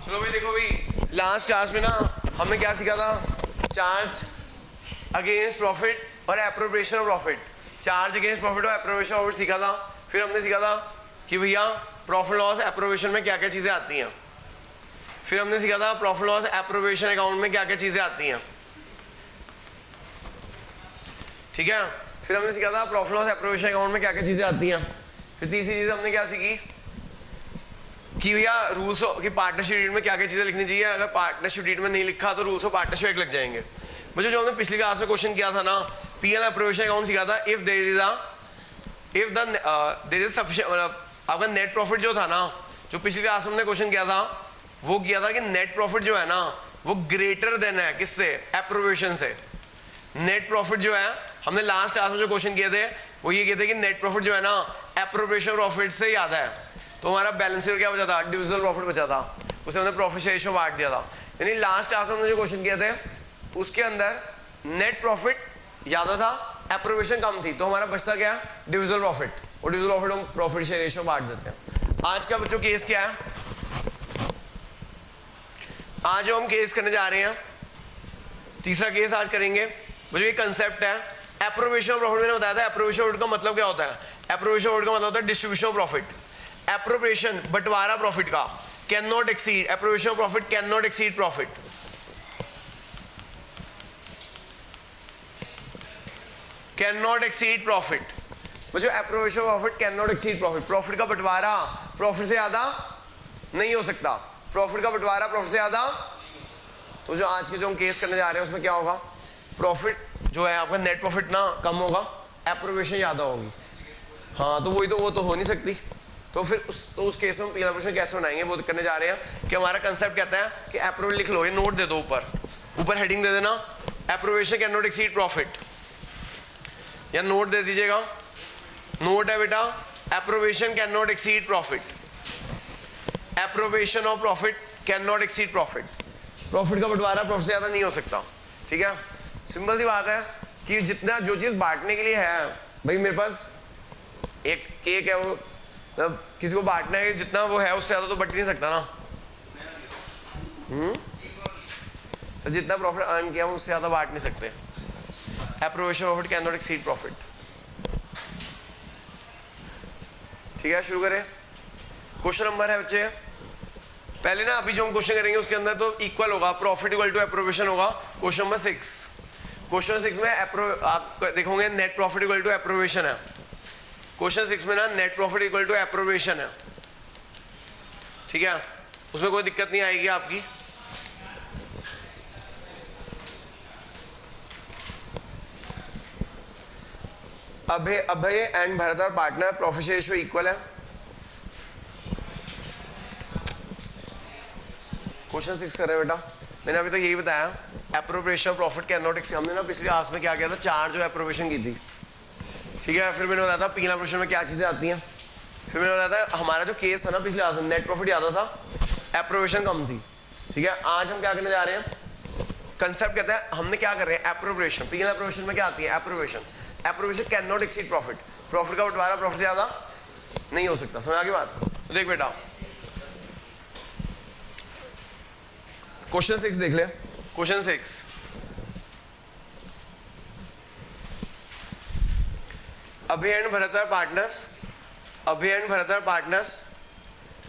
चलो भाई देखो भाई, लास्ट क्लास में ना हमने क्या सीखा था? चार्ज अगेंस्ट प्रॉफिट और appropriation of profit. Charge against profit और एप्रोप्रिएशन ऑफ प्रॉफिट सीखा था। फिर हमने सीखा था कि भैया प्रॉफिट लॉस एप्रोप्रिएशन में क्या क्या चीजें आती हैं। फिर हमने सीखा था प्रॉफिट लॉस एप्रोप्रिएशन अकाउंट में क्या क्या चीजें आती हैं, ठीक है। फिर हमने सीखा था प्रॉफिट लॉस एप्रोप्रिएशन अकाउंट में क्या क्या चीजें आती हैं। फिर तीसरी चीज हमने क्या सीखी कि भैया रूल्स की पार्टनरशिप डीड में क्या क्या चीजें लिखनी चाहिए। अगर पार्टनरशिप डीड में नहीं लिखा तो रूल्स ऑफ पार्टनरशिप एक्ट लग जाएंगे। मुझे जो हमने पिछली क्लास में क्वेश्चन किया था ना, पीएल एप्रोप्रिएशन अकाउंट सीखा था। इफ देयर इज सफिशिएंट, मतलब आपका नेट प्रॉफिट जो था ना, जो पिछली क्लास में हमने क्वेश्चन किया था वो किया था कि नेट प्रॉफिट जो है ना वो ग्रेटर देन है किससे? एप्रोप्रिएशन से। नेट प्रॉफिट जो है, हमने लास्ट क्लास में जो क्वेश्चन किए थे वो ये किए थे कि नेट प्रॉफिट जो है ना एप्रोप्रिएशन प्रॉफिट से ज्यादा है। तो हमारा बैलेंस शीट क्या बचा था? डिविजिबल प्रॉफिट बचा था, उसे हमने प्रॉफिट शेयर रेशियो बांट दिया था। यानी लास्ट क्लास में हमने जो क्वेश्चन किए थे उसके अंदर नेट प्रॉफिट ज्यादा था, एप्रोप्रिएशन कम थी, तो हमारा बचता क्या? Divisible profit. और डिविजिबल प्रॉफिट हम प्रॉफिट शेयर रेशियो बांट देते हैं। आज का बच्चों केस क्या है? आज जो हम केस करने जा रहे हैं, तीसरा केस आज करेंगे। मुझे ये कंसेप्ट है एप्रोप्रिएशन ऑफ प्रॉफिट। मैंने बताया था एप्रोप्रिएशन ऑफ प्रॉफिट का मतलब क्या होता है? एप्रोप्रिएशन ऑफ प्रॉफिट का मतलब होता है डिस्ट्रीब्यूशन ऑफ प्रॉफिट। एप्रोप्रिएशन बंटवारा प्रॉफिट का can not exceed, appropriation of profit can not exceed profit. Can not exceed profit. मुझे appropriation of profit can not exceed profit. Profit का बंटवारा प्रॉफिट से ज्यादा नहीं हो सकता। प्रॉफिट का बंटवारा प्रॉफिट से ज्यादा। तो जो आज के जो हम केस करने जा रहे हैं उसमें क्या होगा? प्रॉफिट जो है आपका नेट प्रॉफिट ना कम होगा, एप्रोप्रिएशन ज्यादा होगी। हाँ तो वही तो, वो तो हो नहीं सकती। तो फिर उस केस में पीएल एप्रोप्रिएशन कैसे बनाएंगे वो करने जा रहे हैं। कि हमारा कंसेप्ट कहता है कि एप्रोप्रिएशन लिख लो, ये नोट दे दो, ऊपर हेडिंग दे देना appropriation can not exceed profit, या नोट दे दीजिएगा। नोट है बेटा appropriation can not exceed profit. Appropriation of profit can not exceed profit. Profit का बंटवारा प्रॉफिट से ज्यादा नहीं हो सकता, ठीक है। सिंपल सी बात है कि जितना जो चीज बांटने के लिए है, भाई मेरे पास एक केक है, वो मतलब किसी को बांटना है, जितना वो है उससे ज्यादा तो बट नहीं सकता ना। तो जितना प्रॉफिट अर्न किया उससे ज्यादा बांट नहीं सकते। Appropriation profit can not exceed profit, ठीक है। शुरू करें। क्वेश्चन नंबर है बच्चे, पहले ना अभी जो हम क्वेश्चन करेंगे उसके अंदर तो इक्वल होगा, प्रॉफिट इक्वल टू एप्रोप्रिएशन होगा। क्वेश्चन नंबर 6, क्वेश्चन 6 में आप देखोगे net profit equal to appropriation है। क्वेश्चन 6 में ना net profit equal to appropriation है, ठीक है। उसमें कोई दिक्कत नहीं आएगी आपकी। Abhay and Bharat are partner, profit share ratio equal है। क्वेश्चन 6 कर रहे हैं बेटा। मैंने अभी तक यही बताया appropriation of profit can not exceed. हमने ना पिछली क्लास में क्या किया था? चार जो एप्रोप्रिएशन की थी, ठीक है। फिर मैंने बताया था पीएल एप्रोप्रिएशन में क्या चीजें आती हैं। फिर मैंने बताया था हमारा जो केस था ना पिछले क्लास में, नेट प्रॉफिट ज्यादा था, एप्रोप्रिएशन कम थी, ठीक है। आज हम क्या करने जा रहे हैं? कंसेप्ट कहता है हमने क्या कर रहे हैं एप्रोप्रिएशन। पीएल एप्रोप्रिएशन में क्या आती है? Appropriation. Appropriation can not exceed profit. Profit का बंटवारा प्रॉफिट से ज्यादा नहीं हो सकता। समझ आ गई बात? तो देख बेटा क्वेश्चन 6 देख ले। Question 6, Abhay and Bharat are partners, Abhay and Bharat are partners,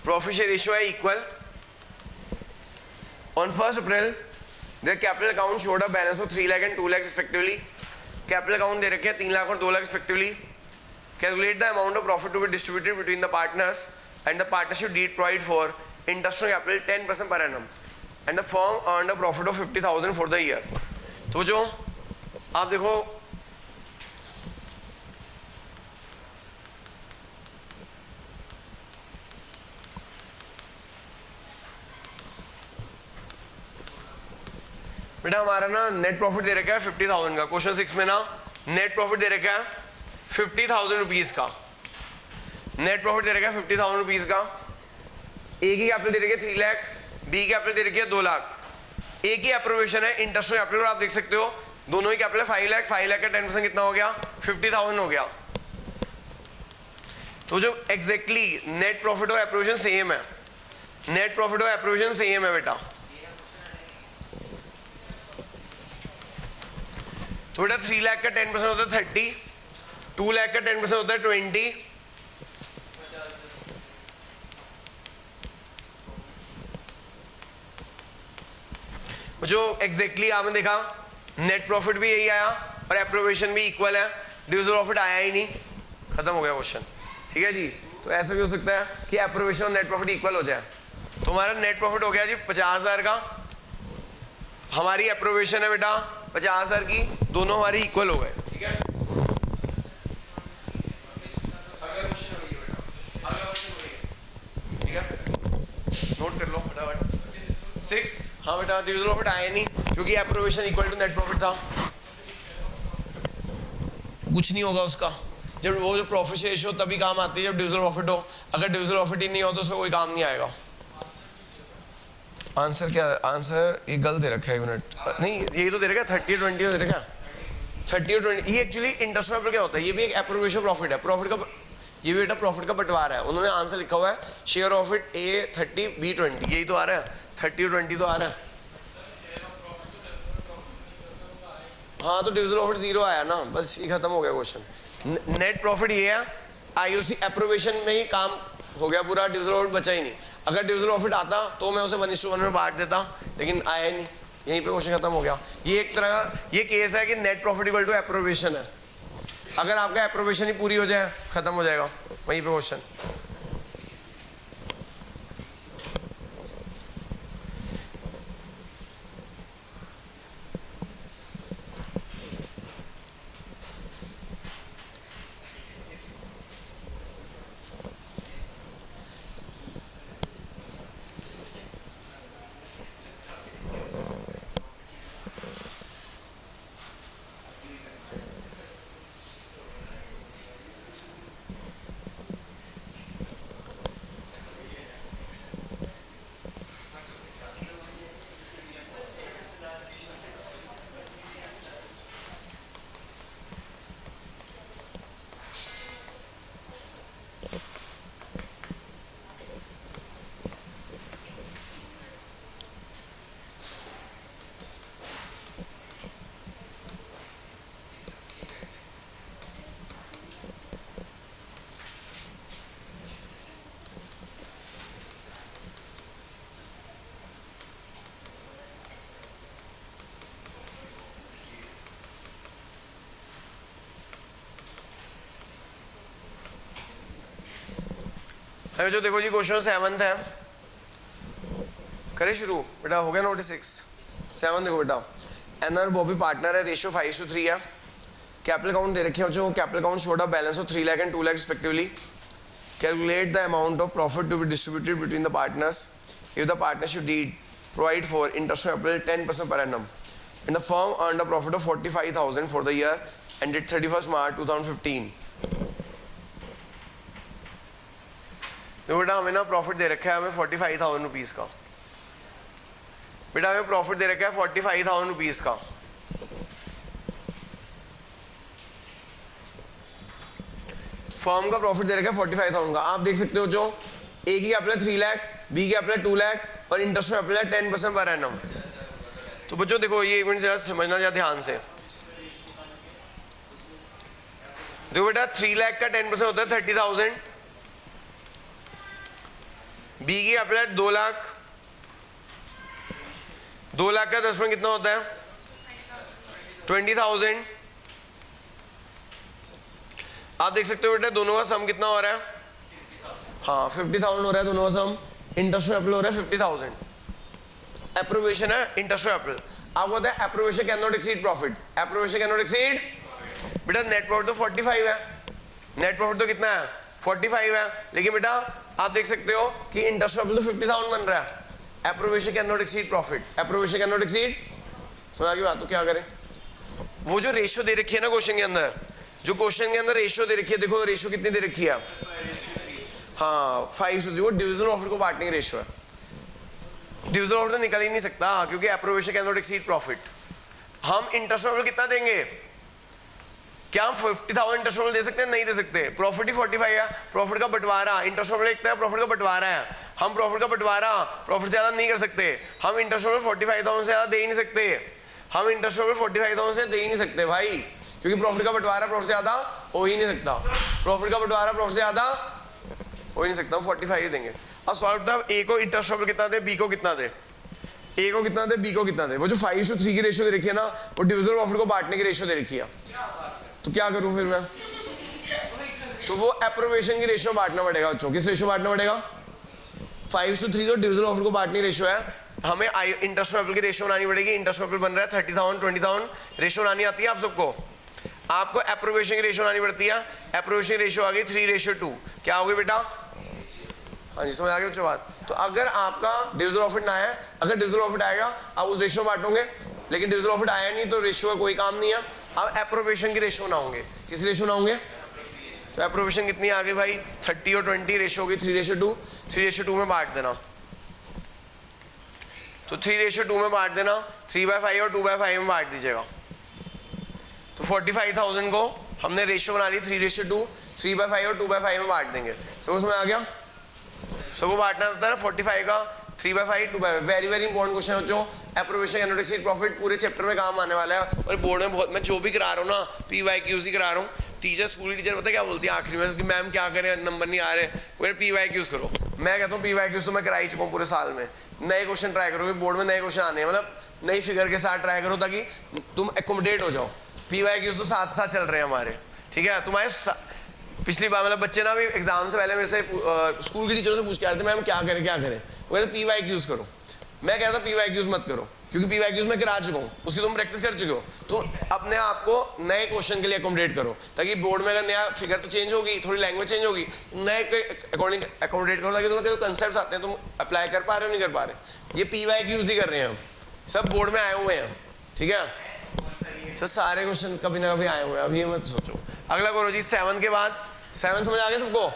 profit share ratio है equal. On 1 April their capital account showed a balance of 3 lakh and 2 lakh respectively. Capital account दे रखे हैं 3 लाख और 2 lakh respectively. Calculate the amount of profit to be distributed between the partners and the partnership deed provide for interest on capital 10% per annum and the firm earned a profit of 50,000 for the year. तो जो आप देखो बेटा हमारा ना net profit दे रखा है 50,000 का। क्वेश्चन 6 में ना नेट प्रॉफिट दे रखा है 50,000 रुपीज का। नेट प्रॉफिट दे रखा है 50,000 रुपीज का। ए की कैपिटल दे रखी है 3 लाख, बी कैपिटल दे रखी है 2 लाख। ए की एप्रोप्रिएशन है इंटरेस्ट ऑन कैपिटल, आप देख सकते हो दोनों ही कैपिटल 5 लाख। 5 लाख का 10% कितना हो गया? 50,000 हो गया। तो जो एग्जैक्टली नेट प्रॉफिट और एप्रोप्रिएशन सेम है, नेट प्रॉफिट और एप्रोविजन सेम है बेटा। तो बेटा 3 लाख का 10% होता है 30, 2 लाख का 10% होता है 20, जो एग्जैक्टली आपने देखा नेट प्रॉफिट भी यही आया और एप्रोवेशन भी इक्वल है, डिविजिबल प्रॉफिट आया ही नहीं, खत्म हो गया क्वेश्चन। ठीक है जी, तो ऐसा भी हो सकता है कि एप्रोवेशन और नेट प्रॉफिट इक्वल हो जाए। तो हमारा नेट प्रॉफिट हो गया जी 50,000 का, हमारी एप्रोवेशन है बेटा 50,000 की, दोनों हमारी इक्वल हो गए। ठीक है, अगला क्वेश्चन हो गया बेटा, अगला क्वेश्चन हो गया। ठीक है, नोट कर लो फटाफट। 6, हाँ बेटा डिविजिबल प्रॉफिट आया नहीं क्योंकि appropriation equal to net profit था, कुछ नहीं होगा उसका। जब वो जो प्रॉफिट रेशियो तभी काम आती है जब डिविजिबल प्रॉफिट हो, अगर डिविजिबल प्रॉफिट ही नहीं हो तो उसका कोई काम नहीं आएगा। आंसर क्या, आंसर ये गलत दे रखा है, यूनिट नहीं यही तो दे रखा है 30 20 दे रखा है 30 और 20। ये एक्चुअली इंटरेस्ट पेपर क्या होता है, ये भी एक एप्रोवेशन प्रॉफिट है, प्रॉफिट का ये भी बेटा प्रॉफिट का बंटवारा है। उन्होंने आंसर लिखा हुआ है शेयर प्रॉफिट A 30 B 20, यही तो आ रहा है 30 और 20 तो आ रहा है। हाँ तो डिविजिबल प्रॉफिट 0 आया ना, बस ये खत्म हो गया क्वेश्चन। नेट प्रॉफिट ये है, IOC एप्रोवेशन में ही काम हो गया पूरा, डिविजिबल प्रॉफिट बचा ही नहीं। अगर डिविजिबल प्रॉफिट आता तो मैं उसे 1:1 में बांट देता, लेकिन आया नहीं, यहीं पे क्वेश्चन खत्म हो गया। ये एक तरह का ये केस है कि net profit equal to appropriation है, अगर आपका एप्रोवेशन ही पूरी हो जाए खत्म हो जाएगा वहीं पे क्वेश्चन। जो देखो जी क्वेश्चन 7 है, करे शुरू बेटा, हो गया नोटिस 6 7 देखो बेटा। एनआर बॉबी पार्टनर है, रेशियो 5:3 है, कैपिटल अकाउंट दे रखे हो जो capital account showed a balance of 3 lakh and 2 lakh respectively. Calculate the amount of profit to be distributed between the partners if the partnership deed provide for interest on capital 10% per annum and the firm earned a profit of 45,000 for the year ended 31st March 2015। तो बेटा हमें ना profit दे रखा है हमें 45,000 rupees का, बेटा हमें प्रॉफिट दे रखा है 45,000 रुपीज़ का। फर्म का प्रॉफिट दे रखा है 45,000 का। आप देख सकते हो जो ए की कैपिटल 3 लाख, बी की कैपिटल 2 लाख और इंटरेस्ट कैपिटल 10% पर एनम। तो बच्चों देखो ये इवेंट से समझना चाहिए ध्यान से। देखो बेटा 3 लाख का 10% होता है 30,000, बी की कैपिटल 2 लाख, 2 लाख का 10% कितना होता है 20,000। आप देख सकते हो बेटा दोनों का सम कितना हो रहा है, हाँ 50,000 हो रहा है दोनों का सम। इंटरेस्ट कैपिटल हो रहा है 50,000, एप्रोवेशन है इंटरेस्ट कैपिटल। आपको पता है appropriation can not exceed profit, appropriation can not exceed. बेटा नेट प्रॉफिट तो 45 है, नेट प्रॉफिट तो कितना है 45 है, लेकिन बेटा आप देख सकते हो कि इंटरेस्ट कैपिटल तो 50,000 बन रहा है। Appropriation can not exceed profit, appropriation can not exceed. समझ की बात, तो क्या करें। वो जो रेशियो दे रखी है ना क्वेश्चन के अंदर, जो क्वेश्चन के अंदर रेशियो दे रखी है, देखो रेशियो कितनी दे रखी है, हाँ 5:3, वो डिविजन ऑफर को बांटने की रेशियो है। डिविजन ऑफर तो निकल ही नहीं सकता क्योंकि appropriation can not exceed profit. हम इंटरेस्ट ऑफर कितना देंगे, क्या हम 50,000 इंटरेस्ट दे सकते हैं, नहीं दे सकते। प्रॉफिट ही 45 है, प्रॉफिट का बंटवारा, इंटरेस्ट एक तरह प्रॉफिट का बंटवारा है। हम प्रॉफिट का बंटवारा प्रॉफिट से ज़्यादा नहीं कर सकते, हम इंटरेस्ट में 45,000 से ज़्यादा दे ही नहीं सकते, हम इंटरेस्ट में 45,000 से दे ही नहीं सकते भाई, क्योंकि प्रॉफिट का बंटवारा प्रॉफिट से ज़्यादा हो ही नहीं सकता, प्रॉफिट का बंटवारा प्रॉफिट से ज़्यादा हो ही नहीं सकता, हम 45 ही देंगे। अब सवाल ए को इंटरेस्ट कितना दे, बी को कितना दे, ए को कितना दे, बी को कितना दे, वो जो 5:3 की रेशियो दे रखी है ना, वो डिविजिबल प्रॉफिट को बांटने की रेशियो दे रखी है, तो क्या करूं फिर मैं, तो वो एप्रोवेशन की रेशियो बांटना पड़ेगा बच्चों, किस रेशियो बांटना पड़ेगा, 5:3 तो डिविजिबल प्रॉफिट को बांटने की रेशियो है, हमें इंटरेस्ट कैपिटल की रेशियो बनानी पड़ेगी, इंटरेस्ट कैपिटल बन रहा है 30,000 20,000, रेशियो बनानी आती है आप सबको, आपको एप्रोवेशन की रेशियो बनानी पड़ती है, एप्रोवेशन की रेशियो आ गई 3:2, क्या होगी बेटा, हाँ जी समझ आ गया बच्चों बात। तो अगर आपका डिविजिबल प्रॉफिट ना आया, अगर डिविजिबल प्रॉफिट आएगा आप उस रेशियो में बांटोगे, लेकिन डिविजिबल प्रॉफिट आया नहीं तो रेशियो का कोई काम नहीं है, अब एप्रोवेशन की रेशियो ना होंगे, किस रेशियो ना होंगे, तो एप्रोवेशन कितनी आ गई भाई 30 और 20, रेशियो होगी 3:2, 3:2 में बांट देना, तो 3:2 में बांट देना, 3/5 और 2/5 में बांट दीजिएगा, तो 45,000 को हमने रेशियो बना ली 3:2, 3/5 और 2/5 में बांट देंगे, समझ में आ गया, सबको बांटना होता है ना 45 का 3/5 2/5, वेरी वेरी इंपॉर्टेंट क्वेश्चन है बच्चों, appropriation can not exceed profit पूरे चैप्टर में काम आने वाला है, और बोर्ड में बहुत, मैं जो भी करा रहा हूँ ना PYQs ही करा रहा हूँ, टीचर स्कूल की टीचर पता है क्या बोलती है आखिरी में कि मैम क्या करें नंबर नहीं आ रहे, वो PYQs करो, मैं कहता हूँ PYQs तो मैं करा ही चुका हूँ पूरे साल में, नए क्वेश्चन ट्राई करो, बोर्ड में नए क्वेश्चन आने हैं, मतलब नई फिगर के साथ ट्राई करो ताकि तुम एकोमोडेट हो जाओ, PYQs तो साथ साथ चल रहे हैं हमारे, ठीक है, तुम्हारे पिछली बार मतलब बच्चे ना भी एग्जाम से पहले मेरे से स्कूल के टीचरों से पूछ के आते थे मैम क्या करें, वो कहते PYQs करो, मैं कह रहा था PYQs मत करो, क्योंकि PYQs मैं करा चुका हूँ, उसकी तुम प्रैक्टिस कर चुके हो, तो अपने आप को नए क्वेश्चन के लिए अकोमोडेट करो, ताकि बोर्ड में अगर नया फिगर तो चेंज होगी, थोड़ी लैंग्वेज चेंज होगी, नए के अकॉर्डिंग अकोमोडेट करो, ताकि तुम्हें कंसेप्ट आते हैं तुम अप्लाई कर पा रहे हो नहीं कर पा रहे, ये PYQs ही कर रहे हैं हम, सब बोर्ड में आए हुए हैं, ठीक है, सर सारे क्वेश्चन कभी ना कभी आए हुए हैं, अब ये मत सोचो। अगला करो जी 7 के बाद, 7 समझ आ गया सबको,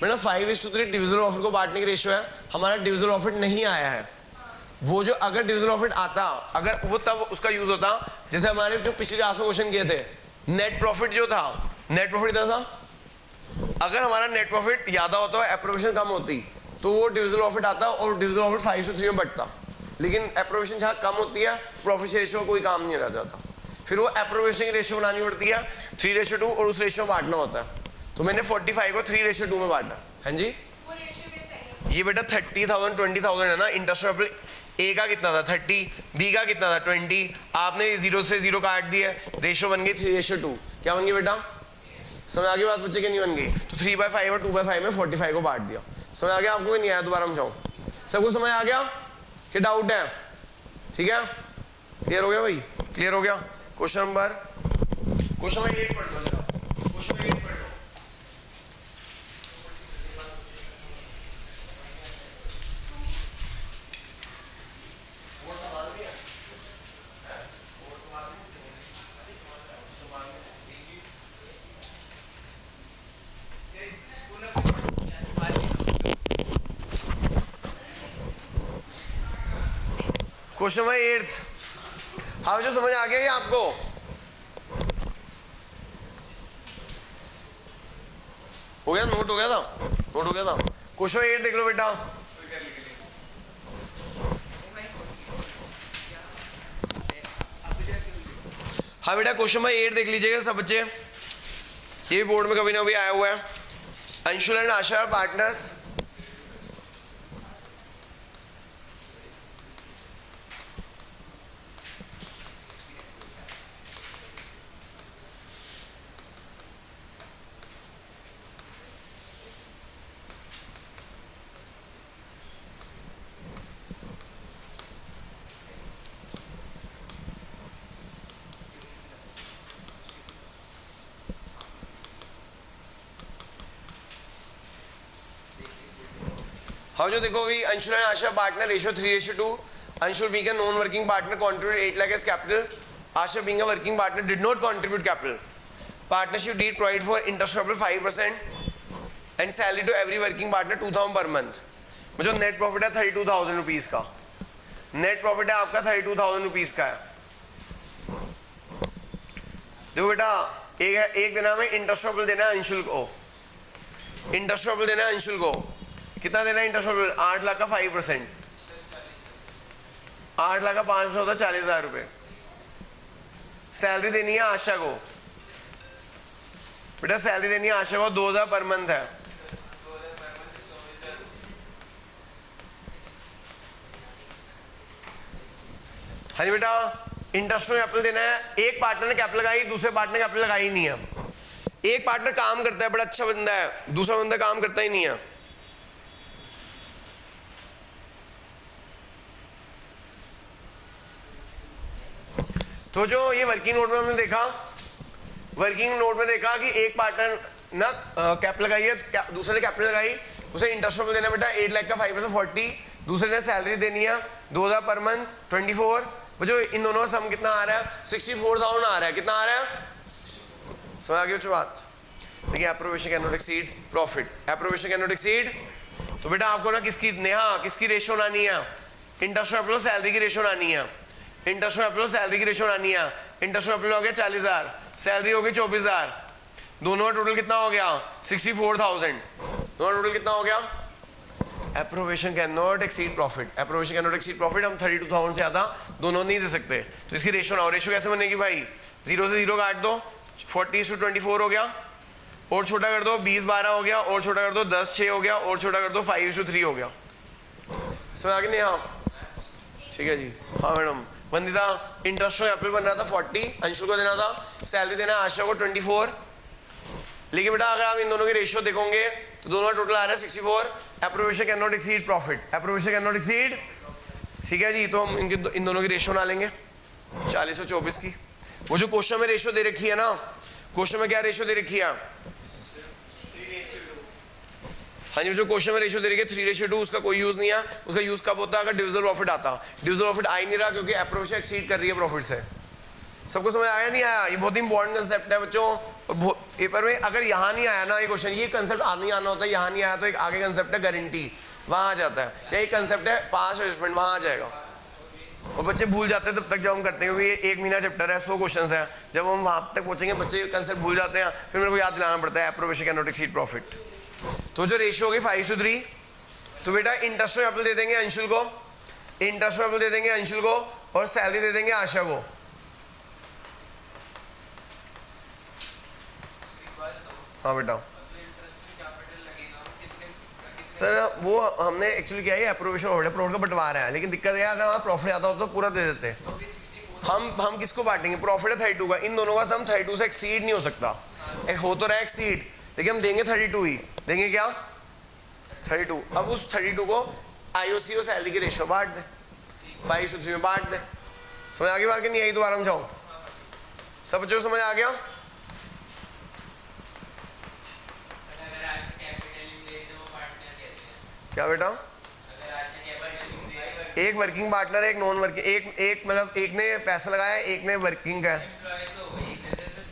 बेटा 5:3 डिविजिबल प्रॉफिट को बांटने की रेशियो है, हमारा डिविजिबल प्रॉफिट नहीं आया है, वो जो अगर डिविजिबल प्रॉफिट आता, अगर वो तब उसका यूज होता, जैसे हमारे जो पिछली क्लास में क्वेश्चन किए थे, नेट प्रॉफिट जो था, नेट प्रॉफिट था, अगर हमारा नेट प्रॉफिट ज्यादा होता है एप्रोवेशन कम होती, तो वो डिविजिबल प्रॉफिट आता और डिविजिबल प्रॉफिट 5:3 में बढ़ता, लेकिन एप्रोवेशन जहाँ कम होती है प्रॉफिट रेशियो कोई काम नहीं रह जाता, फिर वो एप्रोवेशन की रेशियो बनानी पड़ती है 3:2 और उस रेशियो में बांटना होता है, तो मैंने 45 को 3:2 में बांटा, हाँ जी ये बेटा 30,000 20,000 है ना, इंटरेस्ट कैपिटल ए का कितना था 30, बी का कितना था 20, आपने 0 से 0 काट दिया, रेशियो बन गई 3:2, क्या बन गई बेटा, समझ आ गई बात बच्चे की नहीं बन गई, तो 3/5 और 2/5 में 45 को बांट दिया, समझ आ गया आपको नहीं आया, दोबारा समझाऊं, सबको समझ आ गया कि डाउट है, ठीक है, क्लियर हो गया भाई, क्लियर हो गया। क्वेश्चन नंबर 8 पढ़ लो जरा, क्वेश्चन 8 पढ़ लो, क्वेश्चन नंबर 8, हाँ जो समझ आ गया ये आपको, हो गया, नोट हो गया था, नोट हो गया था, क्वेश्चन 8 देख लो बेटा, हाँ बेटा क्वेश्चन नंबर 8 देख लीजिएगा सब बच्चे, ये बोर्ड में कभी ना कभी आया हुआ है, अंशुल एंड आशा पार्टनर्स, हाँ जो देखो भी Anshul and Asha partner ratio 3:2, Anshul being a non working partner contributed 8 lakh as capital, Asha being a working partner did not contribute capital, partnership deed provide for interest capital 5% and salary to every working partner 2,000 per month, मुझे net profit है 32,000 rupees का, net profit है आपका 32,000 rupees का है, देखो बेटा एक दिन हमें इंटरेस्ट देना है अंशुल को, इंटरेस्ट देना है अंशुल को, कितना देना है इंटरेस्ट? 8 लाख का 5%, 8 लाख का 5% होता है 40,000 रुपये। सैलरी देनी है आशा को, बेटा सैलरी देनी है आशा को 2,000 पर मंथ है। हाँ जी बेटा, इंटरेस्ट में कैपिटल देना है। एक पार्टनर ने कैपिटल लगाई, दूसरे पार्टनर ने कैपिटल लगाई नहीं है। एक पार्टनर काम करता है, बड़ा अच्छा बंदा है, दूसरा बंदा काम करता ही नहीं है। तो जो ये वर्किंग नोट में हमने देखा, वर्किंग नोट में देखा कि एक पार्टनर ना कैपिटल लगाई है, दूसरे ने कैपिटल लगाई, उसे इंटरेस्ट में देना बेटा 8 लाख का 5% 40, दूसरे ने सैलरी देनी है 2,000 पर मंथ 24। वो जो इन दोनों का सम कितना आ रहा है? 64,000 आ रहा है। कितना आ रहा है? समझ आ गई बच्चों बात? देखिए appropriation can not exceed profit, appropriation can not exceed. तो बेटा आपको ना किसकी नेहा किसकी रेशियो लानी है? इंटरेस्ट में सैलरी की रेशियो लानी है। इंटरेस्ट में सैलरी की रेशियो लानी है। इंटरेस्ट में हो गया 40,000, सैलरी हो गई 24,000, दोनों का टोटल कितना हो गया? 64,000। दोनों टोटल कितना हो गया? Appropriation can not exceed profit, appropriation can not exceed profit. हम 32,000 से ज़्यादा दोनों नहीं दे सकते, तो इसकी रेशियो ना हो। रेशियो कैसे बनेगी भाई? 0 से 0 काट दो, 40:24 हो गया, और छोटा कर दो 20:12 हो गया, और छोटा कर दो 10:6 हो गया, और छोटा कर दो 5:3 हो गया। समझ आ गई नहीं? हाँ ठीक है जी। हाँ मैडम, वंदिता इंटरेस्ट में कैपिटल बन रहा था 40, अंशुल को देना था, सैलरी देना आशा को 24। लेकिन बेटा अगर आप इन दोनों की रेशियो देखोगे तो दोनों का टोटल आ रहा है 64। Appropriation can not exceed profit, appropriation can not exceed. ठीक है जी, तो हम इन दोनों की रेशियो ना लेंगे 40 और 24 की। वो जो क्वेश्चन में रेशियो दे रखी है ना, क्वेश्चन में क्या रेशियो दे रखी है? हाँ जी, जो क्वेश्चन में रेशियो दे रखी है 3:2, उसका कोई यूज नहीं है। उसका यूज कब होता है? अगर डिविजिबल प्रॉफिट आता। डिविजिबल प्रॉफिट आ ही नहीं रहा क्योंकि एप्रोवेशन एक्सीड कर रही है प्रॉफिट से। सबको समझ आया नहीं आया? ये बहुत इंपॉर्टेंट कंसेप्ट है बच्चों। पेपर में अगर यहाँ नहीं आया ना ये क्वेश्चन, ये कंसेप्ट नहीं आना होता है, यहाँ नहीं आया तो एक आगे कंसेप्ट है गारंटी, वहाँ आ जाता है। यही कंसेप्ट है पास एडजस्टमेंट, वहाँ आ जाएगा। और बच्चे भूल जाते हैं तब तक जब हम करते हैं, क्योंकि ये 1 महीना चैप्टर है, 100 क्वेश्चन है। जब हम वहाँ तक पहुँचेंगे बच्चे कंसेप्ट भूल जाते हैं, फिर मेरे को याद दिलाना पड़ता है appropriation can not exceed profit. तो जो रेशियो होगी 5:3, तो बेटा इंटरेस्ट में कैपिटल दे देंगे अंशुल को, इंटरेस्ट में कैपिटल दे देंगे अंशुल को, और सैलरी दे देंगे आशा को। हाँ बेटा सर, वो हमने एक्चुअली क्या है अप्रोवेशन प्रॉफिट का बंटवारा है, लेकिन दिक्कत है अगर हमारा प्रॉफिट आता हो तो पूरा दे देते। हम किसको बांटेंगे? प्रॉफिट है 32 का, इन दोनों का सम 32 से एक्सीड नहीं हो सकता। हो तो रहा है एक्सीड, लेकिन हम देंगे 32 ही देंगे। क्या 32? अब उस 32 को आईओसी और सैलरी की रेशियो बांट दे, 5:3 में बांट दे। समझ आ गई बात कि नहीं? यही दोबारा समझाऊं? सब बच्चों को समझ आ गया? क्या बेटा? एक वर्किंग पार्टनर है, एक नॉन वर्किंग, एक मतलब एक ने पैसा लगाया, एक ने वर्किंग का।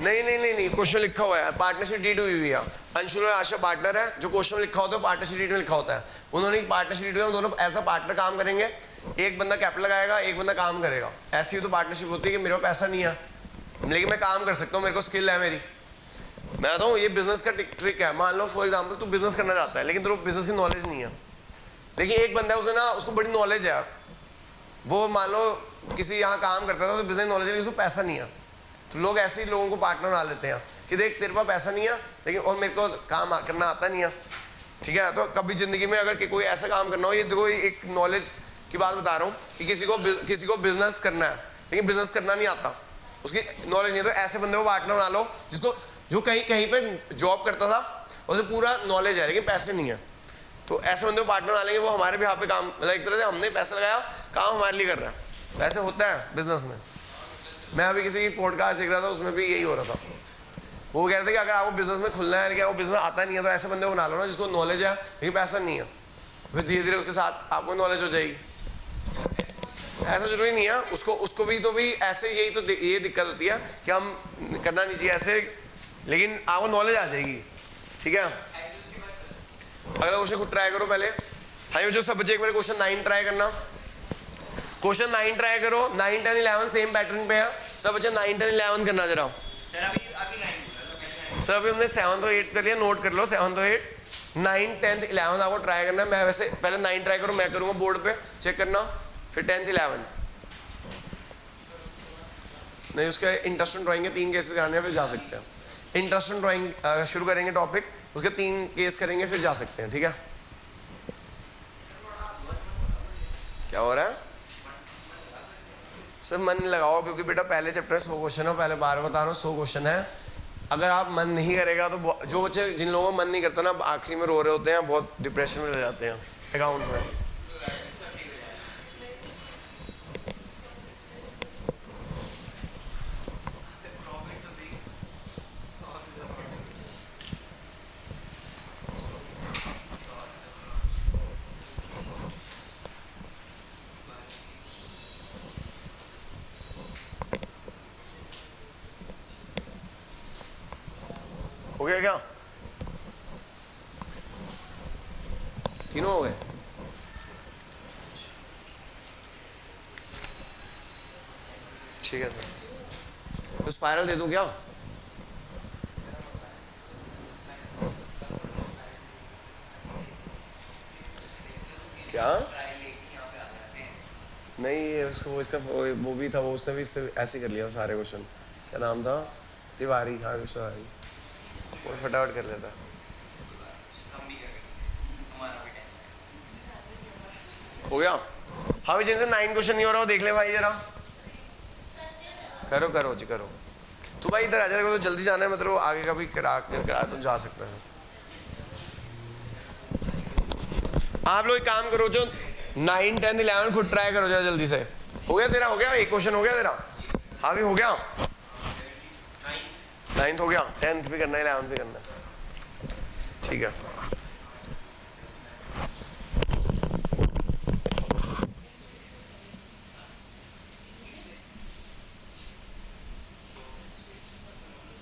नहीं, क्वेश्चन लिखा हुआ है पार्टनरशिप डीड हुई हुई है। अंशुल और आशा पार्टनर है, जो क्वेश्चन लिखा होता है पार्टनरशिप डीड में लिखा होता है। उन्होंने पार्टनरशिप डीड में दोनों ऐसा पार्टनर काम करेंगे, एक बंदा कैपिटल लगाएगा, एक बंदा काम करेगा। ऐसी ही तो पार्टनरशिप होती है कि मेरे पास पैसा नहीं है लेकिन मैं काम कर सकता हूँ, मेरे को स्किल है मेरी। मैं बताऊँ ये बिजनेस का ट्रिक है। मान लो फॉर एग्जाम्पल तू बिजनेस करना चाहता है लेकिन तेरे को बिजनेस की नॉलेज नहीं है, लेकिन एक बंदा है उसे ना उसको बड़ी नॉलेज है, वो मान लो किसी यहाँ काम करता था तो बिजनेस नॉलेज है लेकिन उसको पैसा नहीं है, तो लोग ऐसे ही लोगों को पार्टनर बना लेते हैं कि देख तेरे पास पैसा नहीं है लेकिन और मेरे को काम करना आता नहीं है। ठीक है, तो कभी जिंदगी में अगर कोई ऐसा काम करना हो, ये देखो एक नॉलेज की बात बता रहा हूँ कि किसी को बिजनेस करना है लेकिन बिजनेस करना नहीं आता, उसकी नॉलेज नहीं है, तो ऐसे बंदे को पार्टनर बना लो जिसको जो कहीं पे जॉब करता था उसे पूरा नॉलेज है लेकिन पैसे नहीं है। तो ऐसे बंदे को पार्टनर बना लेंगे, वो हमारे भी यहाँ पे काम, मतलब एक तरह से हमने पैसा लगाया, काम हमारे लिए कर रहा है। ऐसे होता है बिजनेस में। मैं अभी किसी की पॉडकास्ट देख रहा था, उसमें भी यही हो रहा था। वो कह रहे थे कि अगर आपको बिजनेस में खुलना है, क्या वो बिजनेस आता नहीं है, तो ऐसे बंदे को बना लो ना जिसको नॉलेज है लेकिन पैसा नहीं है, फिर धीरे धीरे उसके साथ आपको नॉलेज हो जाएगी। ऐसा जरूरी नहीं है, उसको भी तो भी ऐसे यही तो ये दिक्कत होती है कि हम करना नहीं चाहिए ऐसे, लेकिन आपको नॉलेज आ जाएगी। ठीक है, अगला क्वेश्चन खुद ट्राई करो पहले। हाँ जो सब बच्चे एक बार क्वेश्चन 9 ट्राई करना, क्वेश्चन 9 ट्राई करो। 9, 10, 11 सेम पैटर्न पे है, सब बच्चे 9, 10, 11 करना जरा। सर अभी हमने 7 और 8 कर लिया, नोट कर लो 7 और 8। 9, 10, 11 आपको ट्राई करना है। मैं वैसे पहले 9 ट्राई करूँ, मैं करूँगा बोर्ड पे चेक करना, फिर 10th 11 नहीं, उसके इंटरेस्टिंग ड्राइंग के 3 केसेस कराने हैं, फिर जा सकते हैं। इंटरेस्टिंग ड्राइंग शुरू करेंगे टॉपिक, उसके 3 केस करेंगे, फिर जा सकते हैं। ठीक है, क्या हो रहा है सर? मन लगाओ, क्योंकि बेटा पहले चैप्टर में 100 क्वेश्चन है, पहले बार बता रहा हूँ 100 क्वेश्चन है। अगर आप मन नहीं करेगा तो जो बच्चे जिन लोगों का मन नहीं करता ना, आखिरी में रो रहे होते हैं, बहुत डिप्रेशन में रह जाते हैं अकाउंट में। हो गया क्या? तीनों हो गए? ठीक है सर, तो स्पाइरल दे दूं क्या? क्या नहीं, उसको इसका वो भी था, वो उसने भी इससे ऐसे कर लिया सारे क्वेश्चन। क्या नाम था? तिवारी, हाँ तिवारी, वो फटाफट कर लेता। हो गया? हाँ भी, जिनसे 9 क्वेश्चन नहीं हो रहा वो देख ले भाई जरा, करो करो जी करो। तू भाई इधर आ जाएगा, तो जल्दी जाना है, मतलब आगे का भी करा तो जा सकता है। आप लोग एक काम करो, जो 9, 10, 11 खुद ट्राई करो जरा जल्दी से। हो गया तेरा? हो गया एक क्वेश्चन हो गया तेरा? हाँ भी हो गया, 9th हो गया, 10th भी करना है, 11th भी करना है। ठीक है।